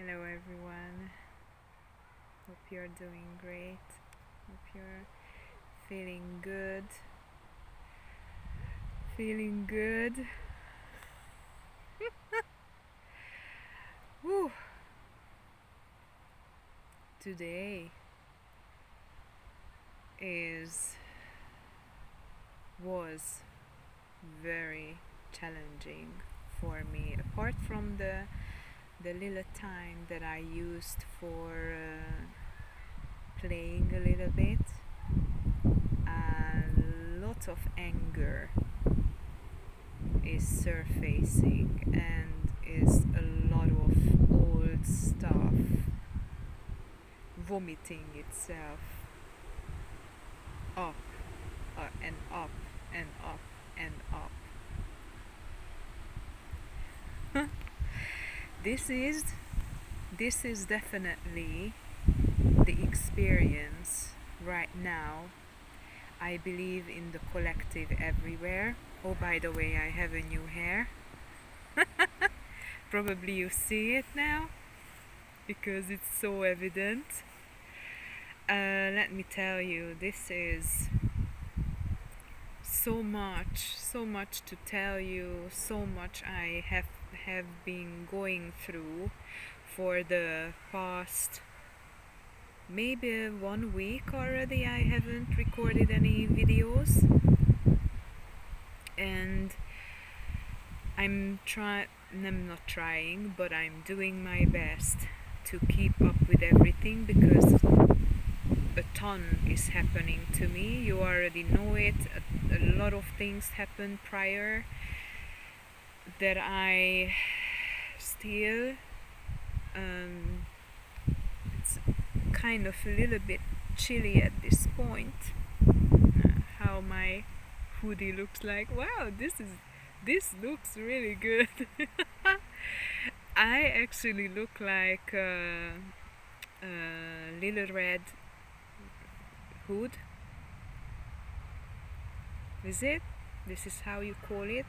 Hello everyone. Hope you're doing great. Hope you're feeling good. Feeling good. Woo. Today was very challenging for me. Apart from the little time that I used for playing a little bit, a lot of anger is surfacing and is a lot of old stuff vomiting itself up and up and up and up. This is definitely the experience right now, I believe, in the collective everywhere. Oh, by the way, I have a new hair. Probably you see it now because it's so evident. Let me tell you, this is so much to tell you, so much I have been going through for the past maybe 1 week already. I haven't recorded any videos, and I'm not trying, but I'm doing my best to keep up with everything because a ton is happening to me. You already know it. A lot of things happened prior that I still it's kind of a little bit chilly at this point. How my hoodie looks like. Wow, this looks really good. I actually look like a little red hood. Is it? This is how you call it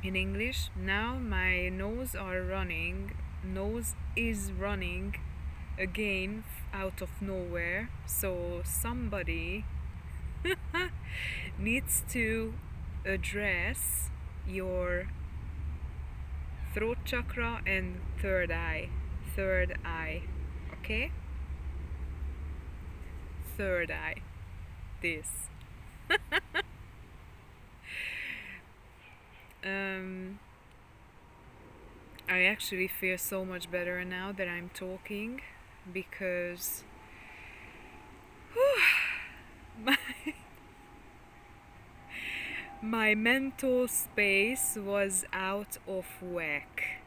in English. Now my nose is running again out of nowhere, so somebody needs to address your throat chakra and third eye, okay? Third eye, this. I actually feel so much better now that I'm talking because my mental space was out of whack.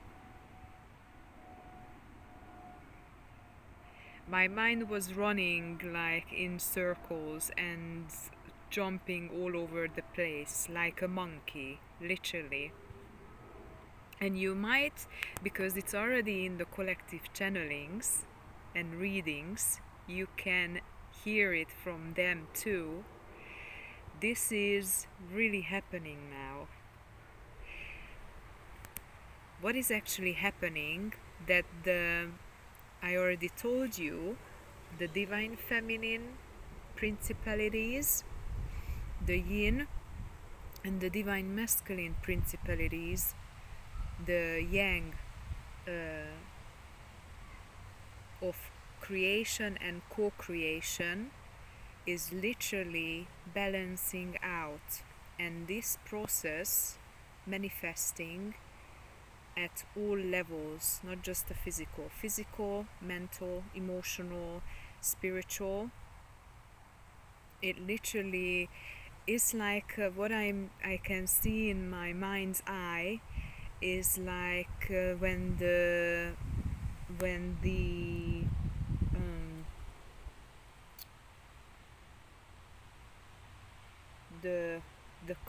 My mind was running like in circles and jumping all over the place like a monkey, literally. And you might, because it's already in the collective channelings and readings, you can hear it from them too. This is really happening now. What is actually happening that I already told you, the divine feminine principalities, the yin, and the divine masculine principalities, the yang of creation and co-creation, is literally balancing out, and this process manifesting at all levels, not just the physical, mental, emotional, spiritual. It literally is like what I can see in my mind's eye is like when the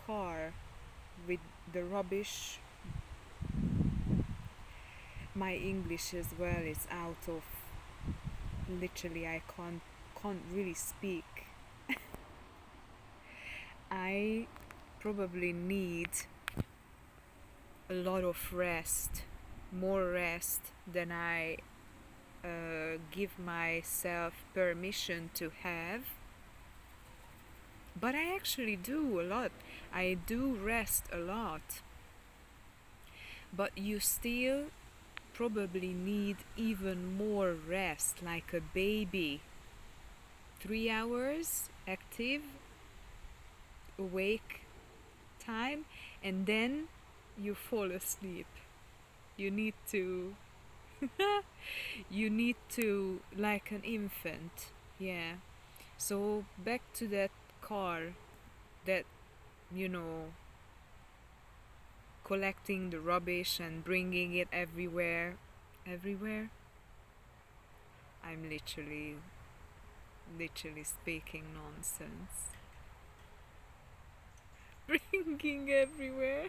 car with the rubbish. My English as well is out of, literally I can't really speak. I probably need a lot of rest more rest than I give myself permission to have. But I actually do a lot. I do rest a lot. But you still probably need even more rest, like a baby. 3 hours active, awake time, and then you fall asleep. You need to, like an infant. Yeah. So back to that car that, you know, collecting the rubbish and bringing it everywhere. Everywhere? I'm literally speaking nonsense. Bringing everywhere.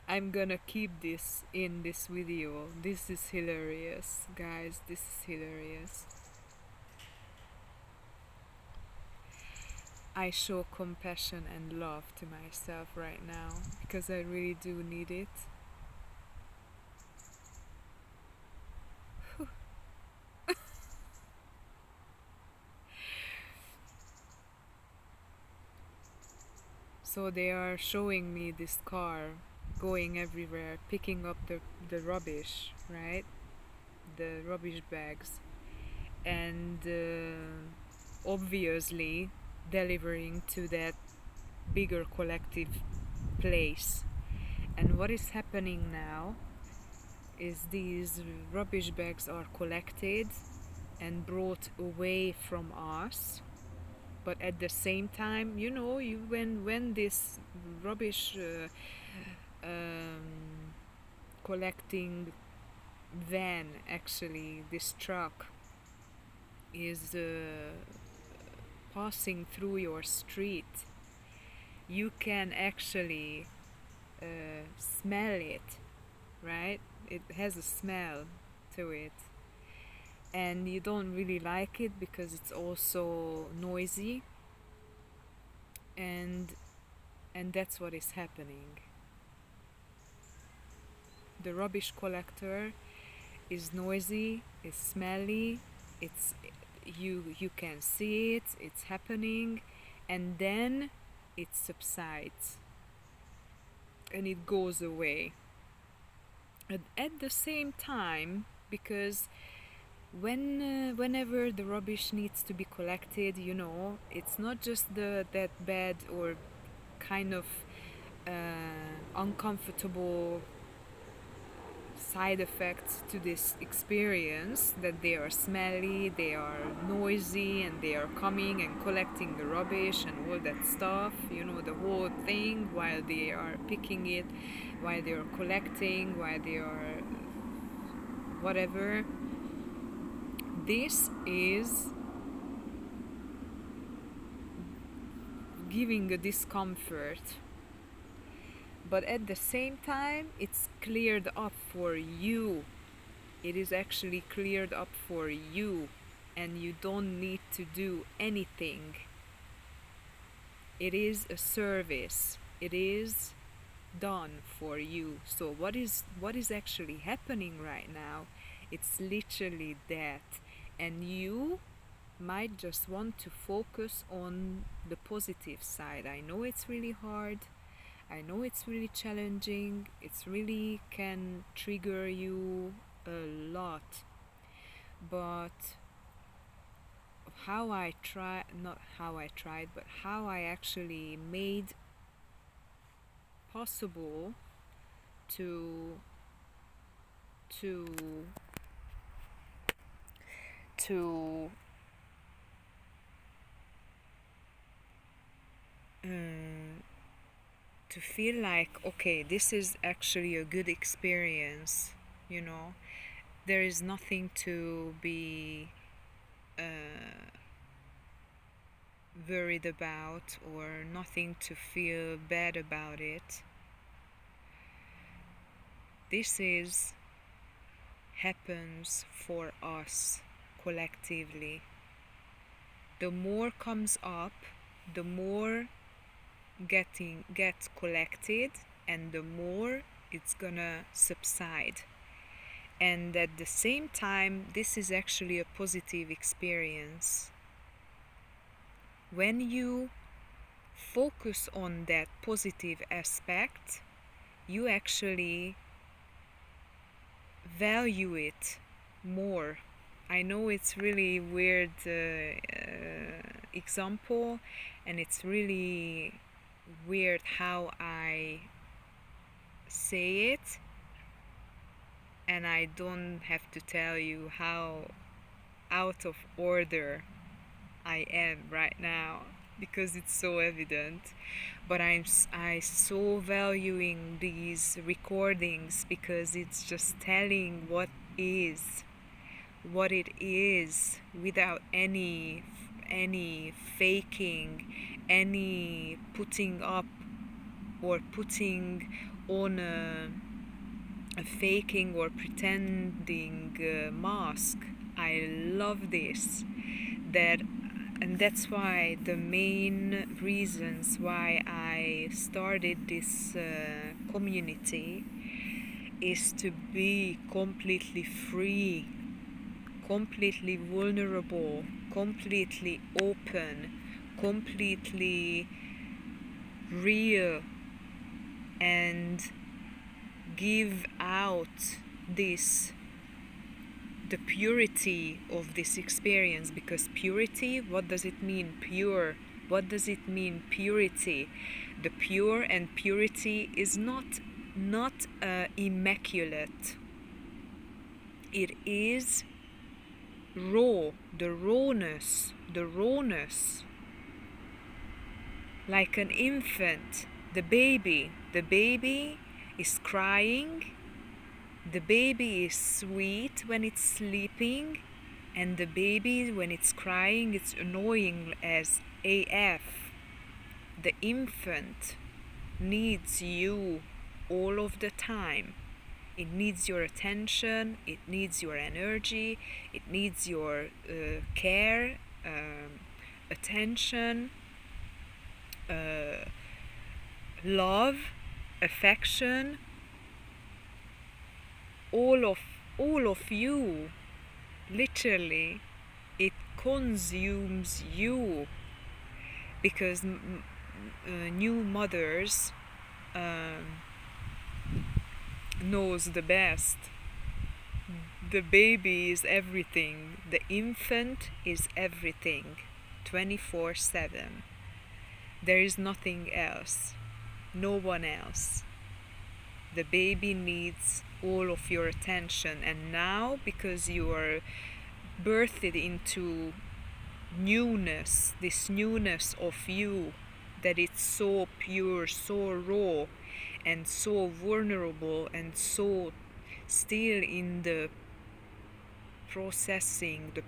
I'm gonna keep this in this video. This is hilarious, guys. This is hilarious. I show compassion and love to myself right now because I really do need it. So they are showing me this car going everywhere, picking up the rubbish, right? The rubbish bags. And obviously delivering to that bigger collective place. And what is happening now is these rubbish bags are collected and brought away from us, but at the same time, you know, when this rubbish collecting van, actually this truck, is passing through your street, you can actually smell it, right? It has a smell to it, and you don't really like it because it's also noisy, and that's what is happening. The rubbish collector is noisy, is smelly, it's you can see it, it's happening, and then it subsides and it goes away. And at the same time, because whenever the rubbish needs to be collected, you know, it's not just that bad or kind of uncomfortable side effects to this experience, that they are smelly, they are noisy, and they are coming and collecting the rubbish and all that stuff, you know, the whole thing, while they are picking it, while they are collecting, while they are whatever. This is giving a discomfort, but at the same time it's cleared up for you. It is actually cleared up for you, and you don't need to do anything. It is a service. It is done for you. So what is actually happening right now? It's literally that, and you might just want to focus on the positive side. I know it's really hard. I know it's really challenging. It's really can trigger you a lot. But how I actually made possible to to to to feel like, okay, this is actually a good experience, you know, there is nothing to be worried about or nothing to feel bad about it. This is happens for us collectively. The more comes up, the more gets collected, and the more it's gonna subside. And at the same time, this is actually a positive experience. When you focus on that positive aspect, you actually value it more. I know it's really weird example, and it's really weird how I say it, and I don't have to tell you how out of order I am right now, because it's so evident. But I so valuing these recordings, because it's just telling what it is, without any faking, any putting up or putting on a faking or pretending mask. I love this. And that's why the main reasons why I started this community is to be completely free, completely vulnerable, completely open, completely real, and give out the purity of this experience. Because purity, what does it mean? Pure. What does it mean? Purity. The pure and purity is not immaculate. It is raw. The rawness. Like an infant. The baby is crying. The baby is sweet when it's sleeping, and the baby, when it's crying, it's annoying as AF. The infant needs you all of the time. It needs your attention, it needs your energy, it needs your care, attention, love, affection, all of you. Literally, it consumes you, because new mothers knows the best. The baby is everything. The infant is everything, 24/7. There is nothing else, no one else. The baby needs all of your attention. And now, because you are birthed into newness, this newness of you, that it's so pure, so raw, and so vulnerable, and so still in the processing, the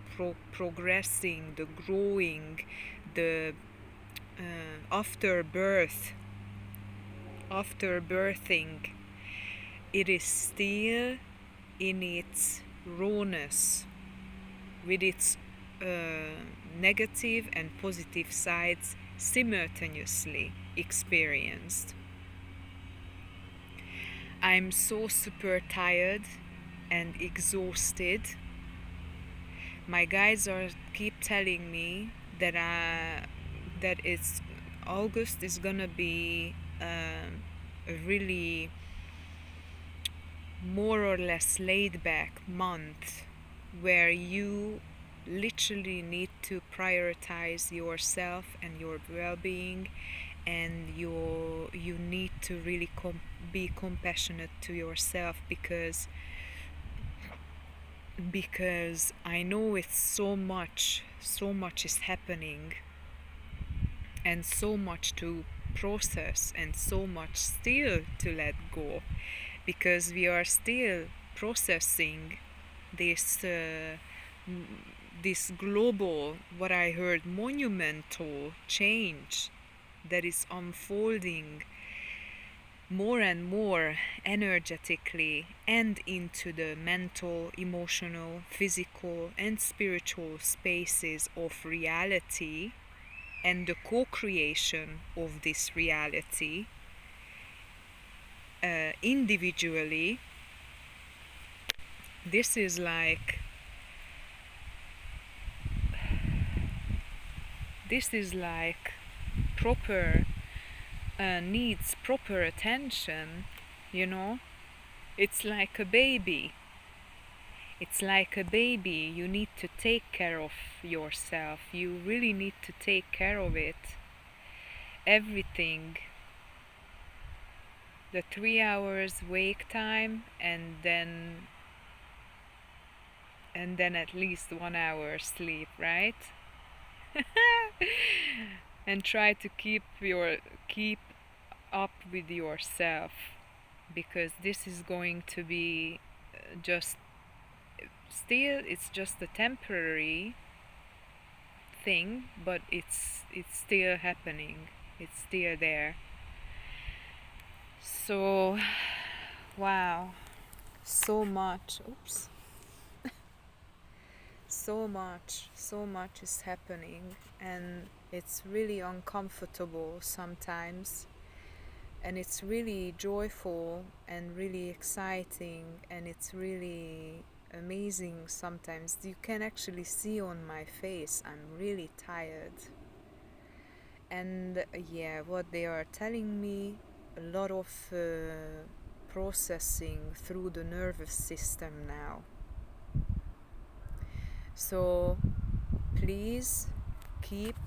progressing, the growing, the after birthing, it is still in its rawness, with its negative and positive sides simultaneously experienced. I'm so super tired and exhausted. My guides keep telling me that it's August is gonna be a really more or less laid back month, where you literally need to prioritize yourself and your well-being, and you need to really be compassionate to yourself, because I know it's so much is happening, and so much to process, and so much still to let go, because we are still processing this global, what I heard, monumental change that is unfolding more and more energetically, and into the mental, emotional, physical, and spiritual spaces of reality. and the co-creation of this reality individually. This is like proper needs proper attention, you know. It's like a baby. It's like a baby. You need to take care of yourself. You really need to take care of it. Everything. The 3 hours wake time, and then at least 1 hour sleep, right? And try to keep up with yourself, because this is going to be just still, it's just a temporary thing, but it's still happening. It's still there. So wow, so much, so much is happening, and it's really uncomfortable sometimes, and it's really joyful and really exciting, and it's really amazing sometimes. You can actually see on my face I'm really tired. And yeah, what they are telling me, a lot of processing through the nervous system now. So please keep